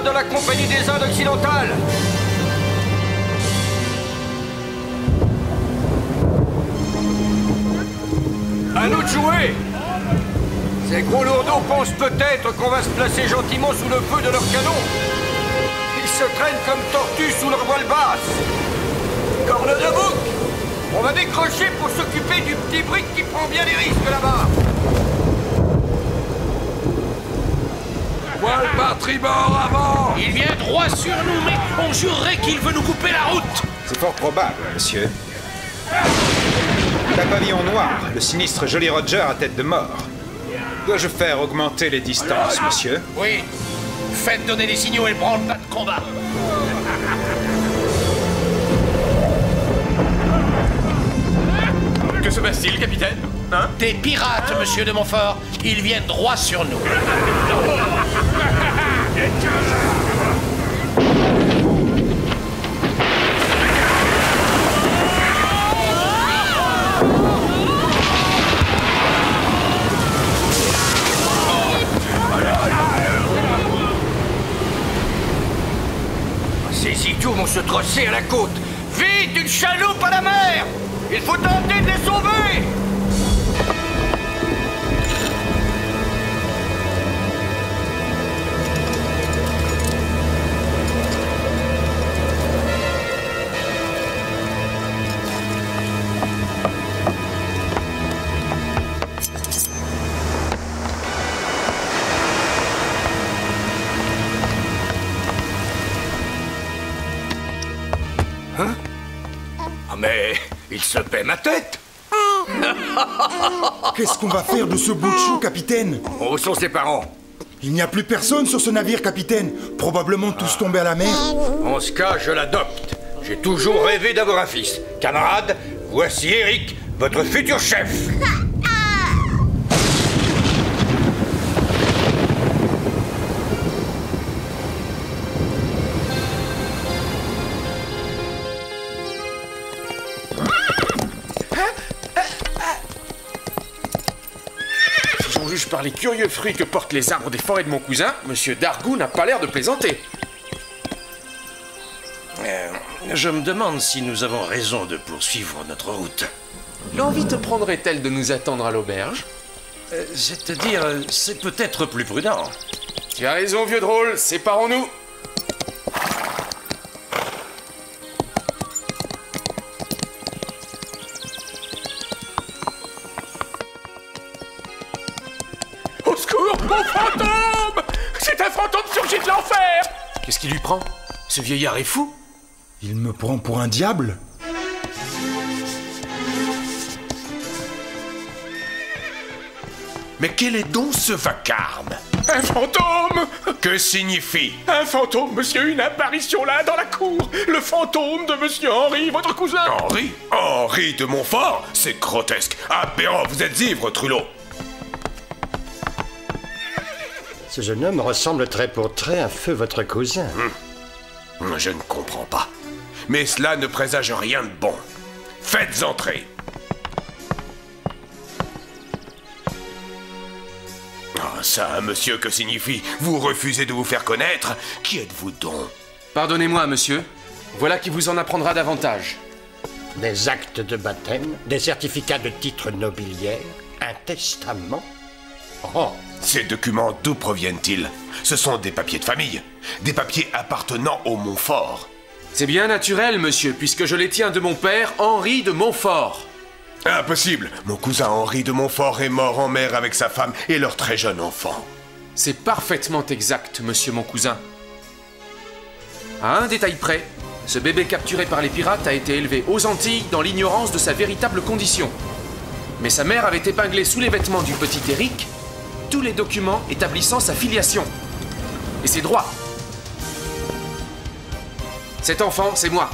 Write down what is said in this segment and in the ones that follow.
de la Compagnie des Indes occidentales. À nous de jouer. Ces gros lourdeaux pensent peut-être qu'on va se placer gentiment sous le feu de leurs canons. Ils se traînent comme tortues sous leur voile basse. Corne de bouc. On va décrocher pour s'occuper du petit brick qui prend bien des risques là-bas. Voile par tribord avant. Il vient droit sur nous, mais on jurerait qu'il veut nous couper la route. C'est fort probable, monsieur. La pavillon noir, le sinistre Jolly Roger à tête de mort. Dois-je faire augmenter les distances, monsieur? Oui. Faites donner des signaux et le branle-bas de combat. Que se passe-t-il, capitaine? Hein? Des pirates, monsieur de Montfort. Ils viennent droit sur nous. Ces idiots vont se trosser à la côte. Vite, une chaloupe à la mer! Il faut tenter de les sauver! Hein? Ah mais il se paie ma tête! Qu'est-ce qu'on va faire de ce bout de chou, capitaine? Où sont ses parents? Il n'y a plus personne sur ce navire, capitaine. Probablement tous tombés à la mer. En ce cas, je l'adopte. J'ai toujours rêvé d'avoir un fils. Camarade, voici Eric, votre futur chef. Par les curieux fruits que portent les arbres des forêts de mon cousin, Monsieur Dargou n'a pas l'air de plaisanter. Je me demande si nous avons raison de poursuivre notre route. L'envie te prendrait-elle de nous attendre à l'auberge? C'est-à-dire, c'est peut-être plus prudent. Tu as raison, vieux drôle, séparons-nous. Au secours, mon fantôme! C'est un fantôme surgi de l'enfer! Qu'est-ce qui lui prend? Ce vieillard est fou? Il me prend pour un diable? Mais quel est donc ce vacarme? Un fantôme! Que signifie? Un fantôme, monsieur, une apparition là, dans la cour! Le fantôme de monsieur Henri, votre cousin! Henri? Henri de Montfort? C'est grotesque! Aberrant, vous êtes ivre, Trulot! Ce jeune homme ressemble trait pour trait à feu votre cousin. Je ne comprends pas. Mais cela ne présage rien de bon. Faites entrer! Ah, ça, monsieur, que signifie? Vous refusez de vous faire connaître? Qui êtes-vous donc? Pardonnez-moi, monsieur. Voilà qui vous en apprendra davantage. Des actes de baptême, des certificats de titres nobiliaires, un testament. Oh, ces documents, d'où proviennent-ils? Ce sont des papiers de famille, des papiers appartenant au Montfort. C'est bien naturel, monsieur, puisque je les tiens de mon père, Henri de Montfort. Impossible! Mon cousin Henri de Montfort est mort en mer avec sa femme et leur très jeune enfant. C'est parfaitement exact, monsieur mon cousin. À un détail près, ce bébé capturé par les pirates a été élevé aux Antilles dans l'ignorance de sa véritable condition. Mais sa mère avait épinglé sous les vêtements du petit Eric tous les documents établissant sa filiation et ses droits. Cet enfant, c'est moi.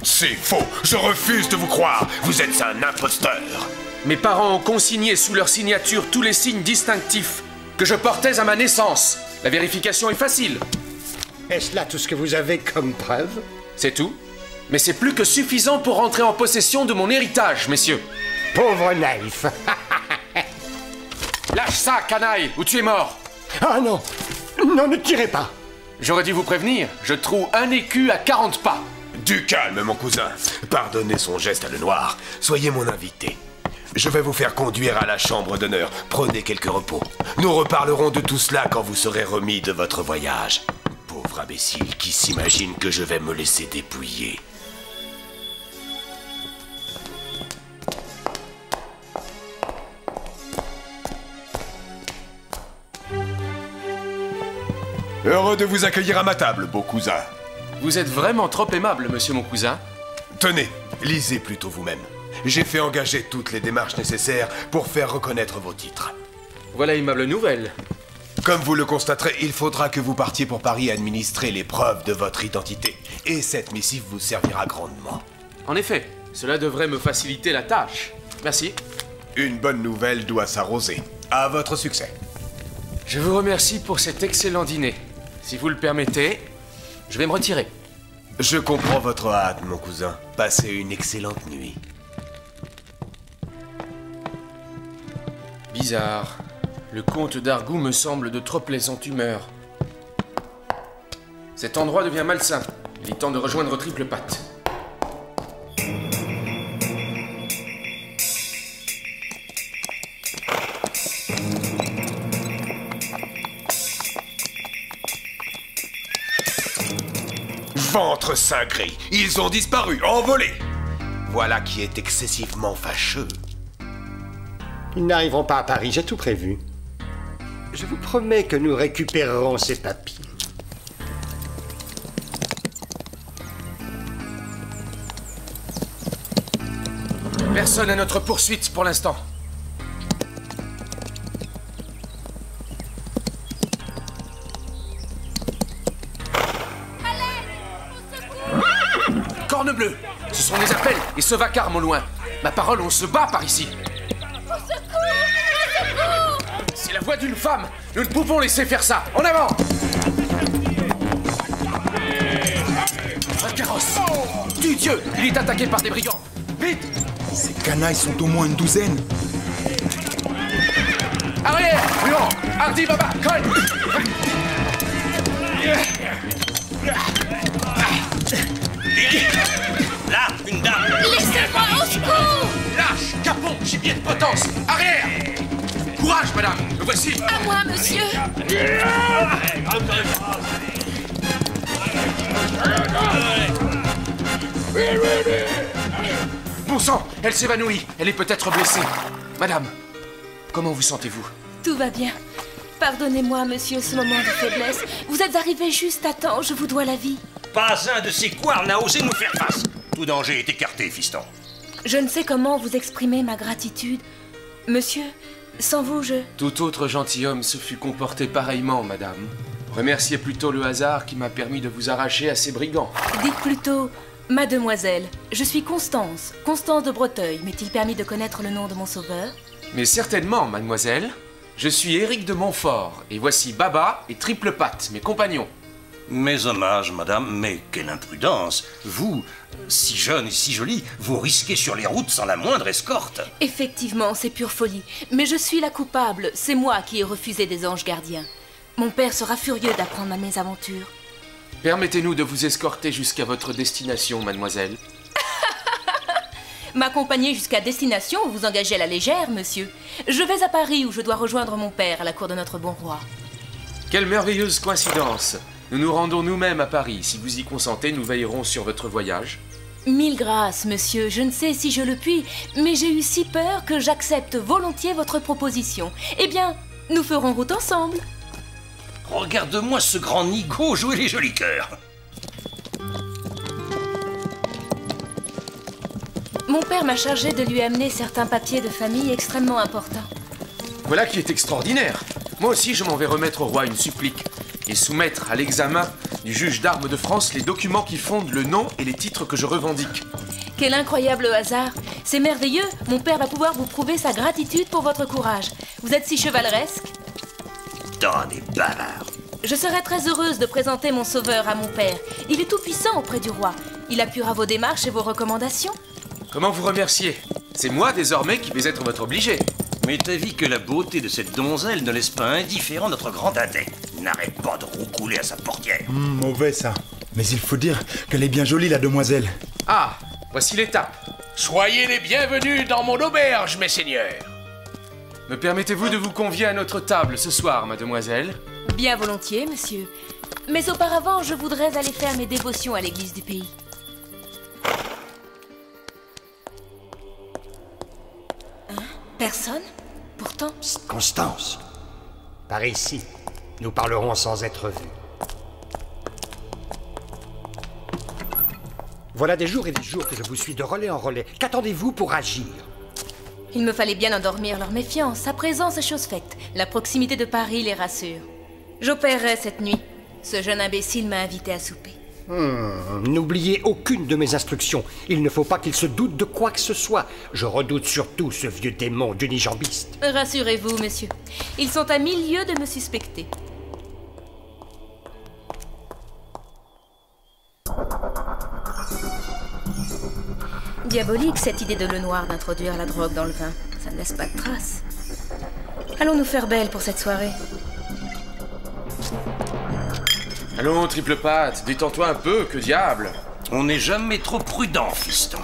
C'est faux! Je refuse de vous croire! Vous êtes un imposteur! Mes parents ont consigné sous leur signature tous les signes distinctifs que je portais à ma naissance. La vérification est facile. Est-ce là tout ce que vous avez comme preuve? C'est tout. Mais c'est plus que suffisant pour entrer en possession de mon héritage, messieurs. Pauvre naïf. Lâche ça, canaille, ou tu es mort. Ah non! Non, ne tirez pas! J'aurais dû vous prévenir, je trouve un écu à 40 pas. Du calme, mon cousin. Pardonnez son geste à Lenoir. Soyez mon invité. Je vais vous faire conduire à la chambre d'honneur. Prenez quelques repos. Nous reparlerons de tout cela quand vous serez remis de votre voyage. Pauvre imbécile qui s'imagine que je vais me laisser dépouiller. Heureux de vous accueillir à ma table, beau cousin. Vous êtes vraiment trop aimable, monsieur mon cousin. Tenez, lisez plutôt vous-même. J'ai fait engager toutes les démarches nécessaires pour faire reconnaître vos titres. Voilà aimable nouvelle. Comme vous le constaterez, il faudra que vous partiez pour Paris administrer les preuves de votre identité. Et cette missive vous servira grandement. En effet, cela devrait me faciliter la tâche. Merci. Une bonne nouvelle doit s'arroser. À votre succès. Je vous remercie pour cet excellent dîner. Si vous le permettez, je vais me retirer. Je comprends votre hâte, mon cousin. Passez une excellente nuit. Bizarre. Le comte d'Argout me semble de trop plaisante humeur. Cet endroit devient malsain. Il est temps de rejoindre Triple Patte. Ventre saint-gris, ils ont disparu, envolés. Voilà qui est excessivement fâcheux. Ils n'arriveront pas à Paris, j'ai tout prévu. Je vous promets que nous récupérerons ces papiers. Personne à notre poursuite pour l'instant. Cornebleu, ce sont des appels et ce vacarme au loin. Ma parole, on se bat par ici. C'est la voix d'une femme. Nous ne pouvons laisser faire ça. En avant! Un carrosse. Du Dieu, il est attaqué par des brigands. Vite! Ces canailles sont au moins une douzaine. Arrière! Huron! Hardy, Baba! Colle! Là, une dame. Laissez-moi au secours! Lâche! Capon! Gibier de potence! Arrière! Courage, madame! Le voici! À moi, monsieur! Bon sang! Elle s'évanouit! Elle est peut-être blessée. Madame, comment vous sentez-vous? Tout va bien. Pardonnez-moi, monsieur, ce moment de faiblesse. Vous êtes arrivé juste à temps, je vous dois la vie. Pas un de ces couards n'a osé nous faire face. Tout danger est écarté, fiston. Je ne sais comment vous exprimer ma gratitude. Monsieur, sans vous, je... Tout autre gentilhomme se fût comporté pareillement, madame. Remerciez plutôt le hasard qui m'a permis de vous arracher à ces brigands. Dites plutôt, mademoiselle, je suis Constance, Constance de Breteuil. M'est-il permis de connaître le nom de mon sauveur? Mais certainement, mademoiselle. Je suis Éric de Montfort, et voici Baba et Triple Patte, mes compagnons. Mes hommages, madame, mais quelle imprudence. Vous, si jeune et si jolie, vous risquez sur les routes sans la moindre escorte. Effectivement, c'est pure folie. Mais je suis la coupable, c'est moi qui ai refusé des anges gardiens. Mon père sera furieux d'apprendre ma mésaventure. Permettez-nous de vous escorter jusqu'à votre destination, mademoiselle. M'accompagner jusqu'à destination ou vous engagez à la légère, monsieur? Je vais à Paris où je dois rejoindre mon père à la cour de notre bon roi. Quelle merveilleuse coïncidence! Nous nous rendons nous-mêmes à Paris. Si vous y consentez, nous veillerons sur votre voyage. Mille grâces, monsieur. Je ne sais si je le puis, mais j'ai eu si peur que j'accepte volontiers votre proposition. Eh bien, nous ferons route ensemble. Regarde-moi ce grand nigaud jouer les jolis cœurs. Mon père m'a chargé de lui amener certains papiers de famille extrêmement importants. Voilà qui est extraordinaire. Moi aussi, je m'en vais remettre au roi une supplique et soumettre à l'examen du juge d'armes de France les documents qui fondent le nom et les titres que je revendique. Quel incroyable hasard! C'est merveilleux, mon père va pouvoir vous prouver sa gratitude pour votre courage. Vous êtes si chevaleresque. Dans des bavards. Je serais très heureuse de présenter mon sauveur à mon père. Il est tout-puissant auprès du roi. Il appuiera vos démarches et vos recommandations. Comment vous remercier? C'est moi, désormais, qui vais être votre obligé. Mais t'as vu que la beauté de cette donzelle ne laisse pas indifférent notre grand adet. qui n'arrête pas de roucouler à sa portière. Mauvais ça. Mais il faut dire qu'elle est bien jolie, la demoiselle. Ah, voici l'étape. Soyez les bienvenus dans mon auberge, mes seigneurs. Me permettez-vous de vous convier à notre table ce soir, mademoiselle? Bien volontiers, monsieur. Mais auparavant, je voudrais aller faire mes dévotions à l'église du pays. Hein? Personne? Pourtant... Psst, Constance, par ici, nous parlerons sans être vus. Voilà des jours et des jours que je vous suis de relais en relais. Qu'attendez-vous pour agir? Il me fallait bien endormir leur méfiance. À présent, c'est chose faite. La proximité de Paris les rassure. J'opérerai cette nuit. Ce jeune imbécile m'a invité à souper. N'oubliez aucune de mes instructions. Il ne faut pas qu'il se doute de quoi que ce soit. Je redoute surtout ce vieux démon d'unijambiste. Rassurez-vous, monsieur. Ils sont à 1000 lieues de me suspecter. Diabolique, cette idée de Lenoir d'introduire la drogue dans le vin. Ça ne laisse pas de traces. Allons nous faire belle pour cette soirée. Allons, triple patte, détends-toi un peu, que diable! On n'est jamais trop prudent, fiston.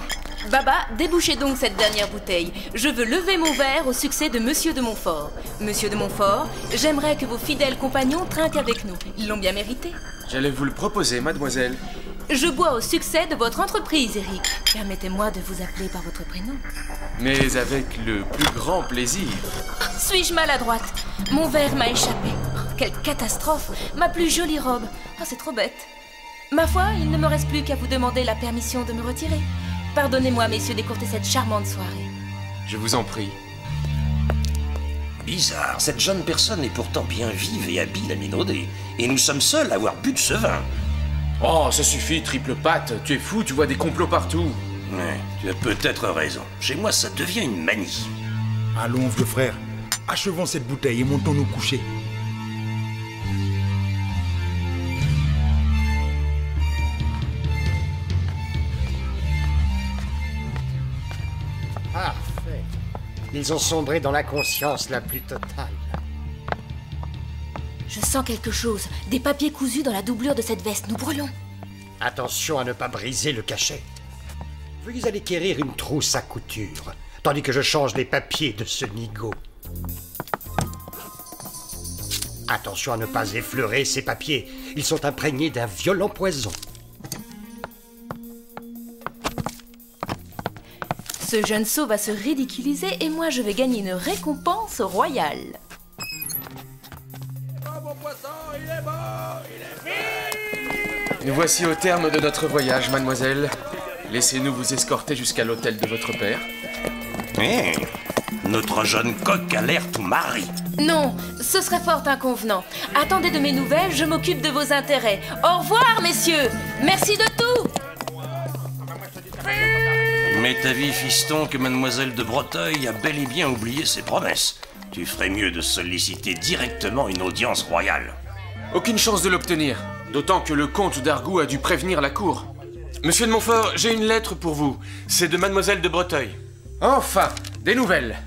Baba, débouchez donc cette dernière bouteille. Je veux lever mon verre au succès de Monsieur de Montfort. Monsieur de Montfort, j'aimerais que vos fidèles compagnons trinquent avec nous. Ils l'ont bien mérité. J'allais vous le proposer, mademoiselle. Je bois au succès de votre entreprise, Eric. Permettez-moi de vous appeler par votre prénom. Mais avec le plus grand plaisir. Suis-je maladroite? Mon verre m'a échappé. Quelle catastrophe! Ma plus jolie robe. Oh, c'est trop bête. Ma foi, il ne me reste plus qu'à vous demander la permission de me retirer. Pardonnez-moi, messieurs, d'écourter cette charmante soirée. Je vous en prie. Bizarre, cette jeune personne est pourtant bien vive et habile à minauder. Et nous sommes seuls à avoir bu de ce vin. Oh, ça suffit, triple patte. Tu es fou, tu vois des complots partout. Ouais, tu as peut-être raison. Chez moi, ça devient une manie. Allons, vieux frère. Achevons cette bouteille et montons nous coucher. Parfait. Ils ont sombré dans l'inconscience la plus totale. Je sens quelque chose. Des papiers cousus dans la doublure de cette veste. Nous brûlons. Attention à ne pas briser le cachet. Veuillez aller quérir une trousse à couture, tandis que je change les papiers de ce nigaud. Attention à ne pas effleurer ces papiers. Ils sont imprégnés d'un violent poison. Ce jeune sot va se ridiculiser et moi je vais gagner une récompense royale. Nous voici au terme de notre voyage, mademoiselle. Laissez-nous vous escorter jusqu'à l'hôtel de votre père. Notre jeune coq a l'air tout mari. Non, ce serait fort inconvenant. Attendez de mes nouvelles, je m'occupe de vos intérêts. Au revoir, messieurs. Merci de tout. Mais t'avis, fiston, que mademoiselle de Breteuil a bel et bien oublié ses promesses. Tu ferais mieux de solliciter directement une audience royale. Aucune chance de l'obtenir, d'autant que le comte d'Argout a dû prévenir la cour. Monsieur de Montfort, j'ai une lettre pour vous. C'est de mademoiselle de Breteuil. Enfin, des nouvelles.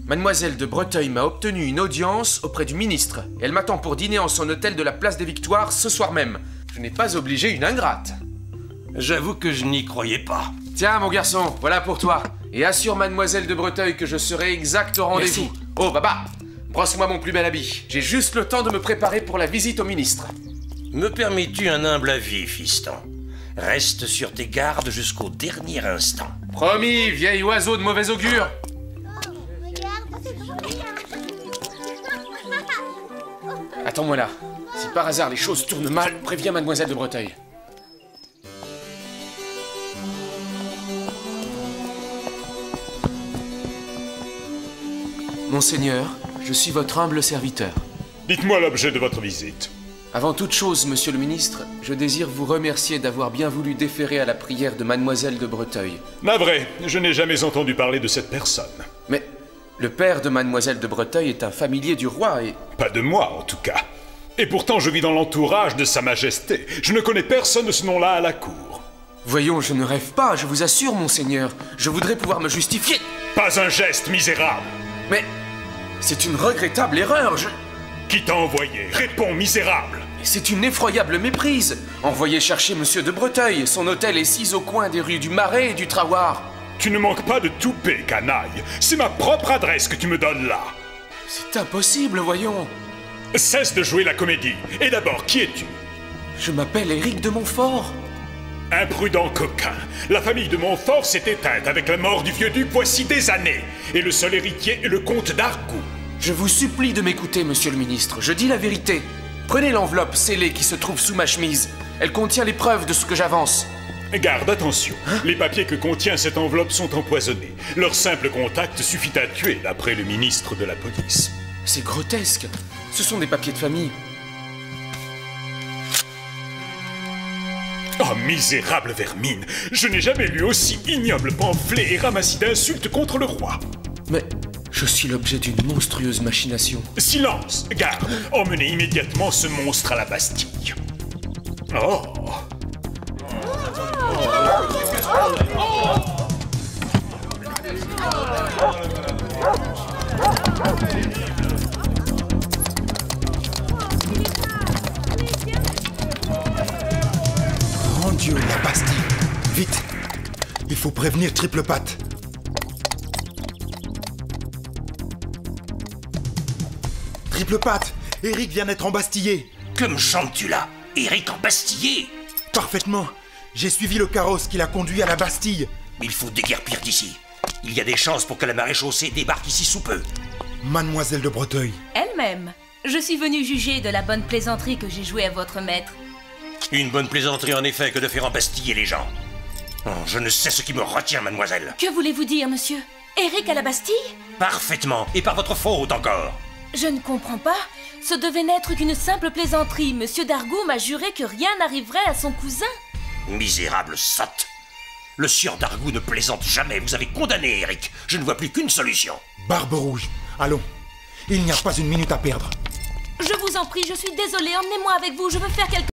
Mademoiselle de Breteuil m'a obtenu une audience auprès du ministre. Elle m'attend pour dîner en son hôtel de la place des Victoires ce soir même. Je n'ai pas obligé une ingrate. J'avoue que je n'y croyais pas. Tiens, mon garçon, voilà pour toi. Et assure mademoiselle de Breteuil que je serai exact au rendez-vous. Oh, Baba, brosse-moi mon plus bel habit. J'ai juste le temps de me préparer pour la visite au ministre. Me permets-tu un humble avis, fiston? Reste sur tes gardes jusqu'au dernier instant. Promis, vieil oiseau de mauvais augure. Attends-moi là. Si par hasard les choses tournent mal, préviens mademoiselle de Breteuil. Monseigneur, je suis votre humble serviteur. Dites-moi l'objet de votre visite. Avant toute chose, monsieur le ministre, je désire vous remercier d'avoir bien voulu déférer à la prière de mademoiselle de Breteuil. Navré, je n'ai jamais entendu parler de cette personne. Mais le père de mademoiselle de Breteuil est un familier du roi et... Pas de moi, en tout cas. Et pourtant, je vis dans l'entourage de sa majesté. Je ne connais personne de ce nom-là à la cour. Voyons, je ne rêve pas, je vous assure, monseigneur. Je voudrais pouvoir me justifier. Pas un geste, misérable. Mais c'est une regrettable erreur, Qui t'a envoyé? Réponds, misérable! C'est une effroyable méprise. Envoyez chercher Monsieur de Breteuil. Son hôtel est 6 au coin des rues du Marais et du Trahoir. Tu ne manques pas de toupet, canaille. C'est ma propre adresse que tu me donnes là. C'est impossible, voyons. Cesse de jouer la comédie. Et d'abord, qui es-tu? Je m'appelle Éric de Montfort. Imprudent coquin. La famille de Montfort s'est éteinte avec la mort du vieux duc voici des années. Et le seul héritier est le comte d'Argout. Je vous supplie de m'écouter, monsieur le ministre. Je dis la vérité. Prenez l'enveloppe scellée qui se trouve sous ma chemise. Elle contient les preuves de ce que j'avance. Garde, attention. Les papiers que contient cette enveloppe sont empoisonnés. Leur simple contact suffit à tuer, d'après le ministre de la police. C'est grotesque. Ce sont des papiers de famille. Oh, misérable vermine! Je n'ai jamais lu aussi ignoble pamphlet et ramassis d'insultes contre le roi. Mais je suis l'objet d'une monstrueuse machination. Silence! Garde! Emmenez immédiatement ce monstre à la Bastille. Oh! Mon Dieu, la Bastille! Vite! Il faut prévenir Triple Patte. Triple Patte! Éric vient d'être embastillé! Que me chantes-tu là? Éric embastillé? Parfaitement! J'ai suivi le carrosse qui l'a conduit à la Bastille. Il faut déguerpir d'ici. Il y a des chances pour que la maréchaussée débarque ici sous peu. Mademoiselle de Breteuil. Elle-même. Je suis venue juger de la bonne plaisanterie que j'ai jouée à votre maître. Une bonne plaisanterie en effet que de faire embastiller les gens. Oh, je ne sais ce qui me retient, mademoiselle. Que voulez-vous dire, monsieur? Éric à la Bastille? Parfaitement, et par votre faute encore. Je ne comprends pas. Ce devait n'être qu'une simple plaisanterie. Monsieur d'Argout m'a juré que rien n'arriverait à son cousin. Misérable sotte. Le sieur d'Argout ne plaisante jamais. Vous avez condamné Éric. Je ne vois plus qu'une solution. Barbe Rouge, allons. Il n'y a pas une minute à perdre. Je vous en prie, je suis désolée. Emmenez-moi avec vous. Je veux faire quelque